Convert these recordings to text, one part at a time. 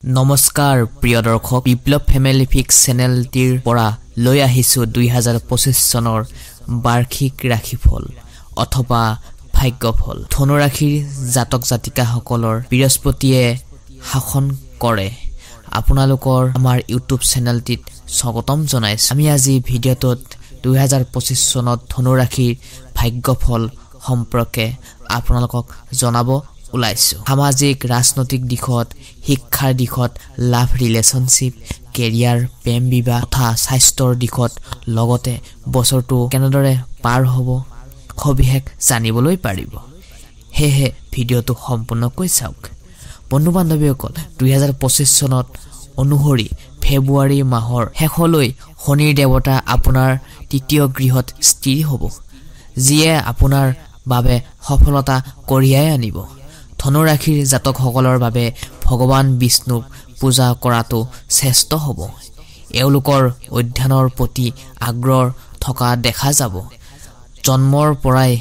নমস্কাৰ প্ৰিয় দৰ্শক বিপ্লৱ ফেমিলি ফিক্স চেনেলটিৰ পৰা লৈ আহিছো 2025 চনৰ বাৰ্ষিক ৰাশিফল অথবা ভাগ্যফল ধনু ৰাশিৰ জাতক জাতিকাসকলৰ বৃহস্পতিয়ে শাসন কৰে আপোনালোকৰ আমাৰ ইউটিউব চেনেলটিত স্বাগতম জনাইছো আমি আজি ভিডিঅ'টোত 2025 চনত ধনু ৰাশিৰ ভাগ্যফল সম্পৰ্কে আপোনালোকক জনাব উলাইছো সামাজিক ৰাজনৈতিক দিশত শিক্ষাৰ দিশত লাভ ৰিলেশনশিপ কেৰিয়াৰ প্ৰেম বিবাহ তথা স্বাস্থ্যৰ দিশত লগতে বছৰটো কেনেদৰে পাৰ হ'ব সবিশেষ জানিবলৈ পাৰিব হেহে ভিডিঅ'টো সম্পূৰ্ণকৈ চাওক বন্ধু বান্ধৱীসকল 2025 চনত অনুসৰি ফেব্ৰুৱাৰী মাহৰ শেষলৈ শনিৰ দেৱতা আপোনাৰ তৃতীয় গৃহত স্থিৰ হ'ব যিয়ে আপোনাৰ বাবে সফলতা কঢ়িয়াই আনিব ধনু ৰাশিৰ জাতকসকলৰ বাবে ভগৱান বিষ্ণুক পূজা কৰাটো শ্ৰেষ্ঠ হ'ব এওঁলোকৰ অধ্যয়নৰ প্ৰতি আগ্ৰহ থকা দেখা যাব জন্মৰ পৰাই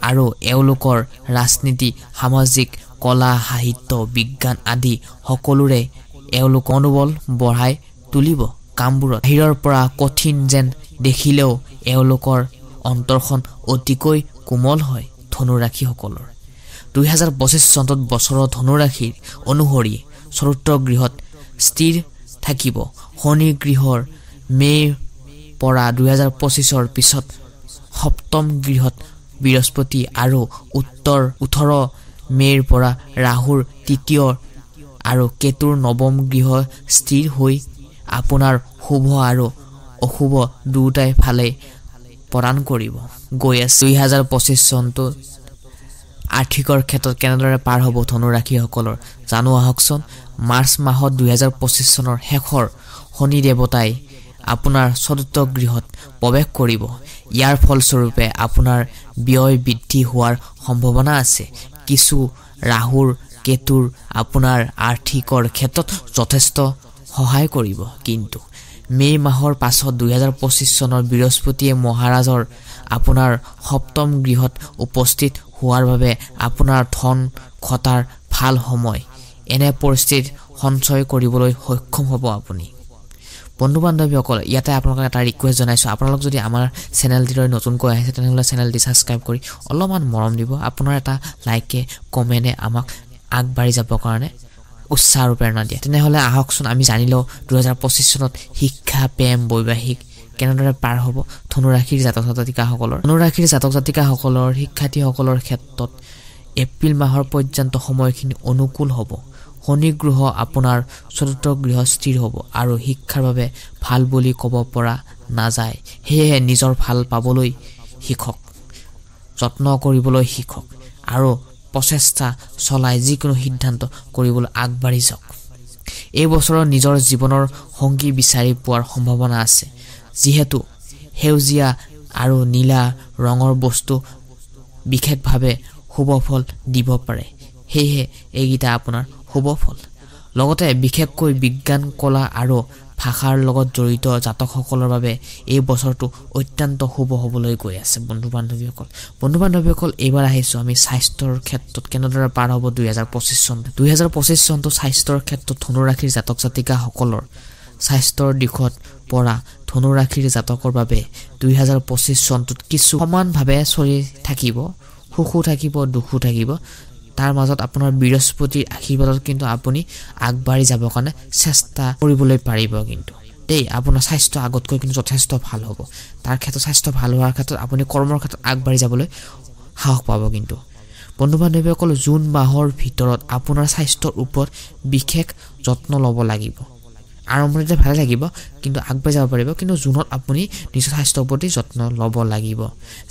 আৰু এওঁলোকৰ ৰাজনীতি সামাজিক কলা সাহিত্য বিজ্ঞান আদি সকলোৰে এওঁলোক মনোবল বঢ়াই তুলিব কামবোৰত বাহিৰৰ পৰা কঠিন যেন দেখিলেও এওঁলোকৰ অন্তৰখন অতিকৈ কোমল হয় ধনু ৰাশিসকলৰ 2025 চনত বছৰৰ ধনু ৰাশিৰ অনুসৰি চতুৰ্থ গৃহত স্থিৰ থাকিব শনি গৃহৰ মে'ৰ পৰা 2025ৰ পিছত সপ্তম গৃহত বৃহস্পতি আৰু উত্তৰ 18 মে'ৰ পৰা ৰাহুৰ তৃতীয় আৰু কেতুৰ নৱম গৃহ স্থিৰ হৈ আপোনাৰ শুভ আৰু অশুভ দুটাই ফালে প্ৰদান কৰিব গৈ আছে 2025 চনটো আৰ্থিকৰ ক্ষেত্ৰত কেনেদৰে পাৰ হ'ব ধনু ৰাশিসকলৰ জানো আহকচোন মাৰ্চ মাহত 2025 চনৰ শেষৰ শনি দেৱতাই আপোনাৰ চতুৰ্থ গৃহত প্ৰৱেশ কৰিব ইয়াৰ ফলস্বৰূপে আপোনাৰ ব্যয় বৃদ্ধি হোৱাৰ সম্ভাৱনা আছে কিছু ৰাহুৰ কেতুৰ আপোনাৰ আৰ্থিকৰ ক্ষেত্ৰত যথেষ্ট সহায় কৰিব কিন্তু মে মাহৰ পাছত 2025 চনৰ বৃহস্পতিয়ে মহাৰাজৰ আপোনাৰ সপ্তম গৃহত উপস্থিত হোৱাৰ বাবে আপোনাৰ ধন খটাৰ ভাল সময় এনে পৰিস্থিতিত সঞ্চয় কৰিবলৈ সক্ষম হ'ব আপুনি বন্ধু বান্ধৱীসকল ইয়াতে আপোনালোকক এটা ৰিকুৱেষ্ট জনাইছো আপোনালোক যদি আমাৰ চেনেলটিলৈ নতুনকৈ আহিছে তেনেহ'লে চেনেলটি ছাবস্ক্ৰাইব কৰি অলপমান মৰম দিব আপোনাৰ এটা লাইকে কমেণ্টে আমাক আগবাঢ়ি যাবৰ কাৰণে উৎসাহ আৰু প্ৰেৰণা দিয়ে তেনেহ'লে আহকচোন আমি জানি লওঁ 2025 চনত শিক্ষা প্ৰেম বৈবাহিক কেনেদৰে পাৰ হ'ব ধনু ৰাশিৰ জাতক জাতিকাসকলৰ শিক্ষাৰ্থীসকলৰ ক্ষেত্ৰত এপ্ৰিল মাহৰ পৰ্যন্ত সময়খিনি অনুকূল হ'ব শনি গ্ৰহ আপোনাৰ চতুৰ্থ গৃহ স্থিৰ হ'ব আৰু শিক্ষাৰ বাবে ভাল বুলি ক'ব পৰা নাযায় সেয়েহে নিজৰ ভাল পাবলৈ শিকক যত্ন কৰিবলৈ শিকক আৰু প্ৰচেষ্টা চলাই যিকোনো সিদ্ধান্ত কৰিবলৈ আগবাঢ়ি যাওক এই বছৰৰ নিজৰ জীৱনৰ সংগী বিচাৰি পোৱাৰ সম্ভাৱনা আছে যিহেতু সেউজীয়া আৰু নীলা ৰঙৰ বস্তু বিশেষভাৱে শুভ ফল দিব পাৰে সেয়েহে এইকেইটা আপোনাৰ শুভ ফল লগতে বিশেষকৈ বিজ্ঞান কলা আৰু ভাষাৰ লগত জড়িত জাতকসকলৰ বাবে এই বছৰটো অত্যন্ত শুভ হ'বলৈ গৈ আছে বন্ধু বান্ধৱীসকল এইবাৰ আহিছো আমি স্বাস্থ্যৰ ক্ষেত্ৰত কেনেদৰে পাৰ হ'ব 2025 চনটো স্বাস্থ্যৰ ক্ষেত্ৰত ধনু ৰাশিৰ জাতক জাতিকাসকলৰ স্বাস্থ্যৰ দিশত পৰা ধনু ৰাশিৰ জাতকৰ বাবে 2025 চনটোত কিছু সমানভাৱে চলি থাকিব সুখো থাকিব দুখো থাকিব তাৰ মাজত আপোনাৰ বৃহস্পতিৰ আশীৰ্বাদত কিন্তু আপুনি আগবাঢ়ি যাবৰ কাৰণে চেষ্টা কৰিবলৈ পাৰিব কিন্তু দেই আপোনাৰ স্বাস্থ্য আগতকৈ কিন্তু যথেষ্ট ভাল হ'ব তাৰ ক্ষেত্ৰত স্বাস্থ্য ভাল হোৱাৰ ক্ষেত্ৰত আপুনি কৰ্মৰ ক্ষেত্ৰত আগবাঢ়ি যাবলৈ সাহস পাব কিন্তু বন্ধু বান্ধৱীসকল জুন মাহৰ ভিতৰত আপোনাৰ স্বাস্থ্যৰ ওপৰত বিশেষ যত্ন ল'ব লাগিব আৰম্ভণিতে ভালে লাগিব কিন্তু আগবাঢ়ি যাব পাৰিব কিন্তু জুনত আপুনি নিজৰ স্বাস্থ্যৰ প্ৰতি যত্ন ল'ব লাগিব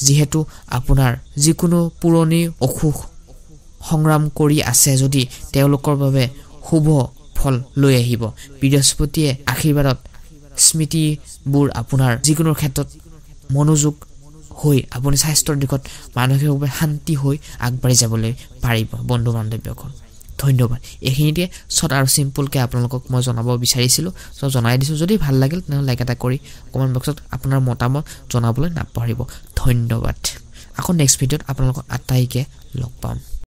যিহেতু আপোনাৰ যিকোনো পুৰণি অসুখ সংগ্ৰাম কৰি আছে যদি তেওঁলোকৰ বাবে শুভ ফল লৈ আহিব বৃহস্পতিয়ে আশীৰ্বাদত স্মৃতিবোৰ আপোনাৰ যিকোনো ক্ষেত্ৰত মনোযোগ হৈ আপুনি স্বাস্থ্যৰ দিশত মানসিকভাৱে শান্তি হৈ আগবাঢ়ি যাবলৈ পাৰিব বন্ধু বান্ধৱীসকল ধন্যবাদ এইখিনিতে শৰ্ট আৰু সিম্পলকে আপোনালোকক মই জনাব বিচাৰিছিলোঁ জনাই দিছোঁ যদি ভাল লাগিল তেনেহ'লে লাইক এটা কৰি কমেণ্ট বক্সত আপোনাৰ মতামত জনাবলৈ নাপাহৰিব ধন্যবাদ আকৌ নেক্সট ভিডিঅ'ত আপোনালোকক আটাইকে লগ পাম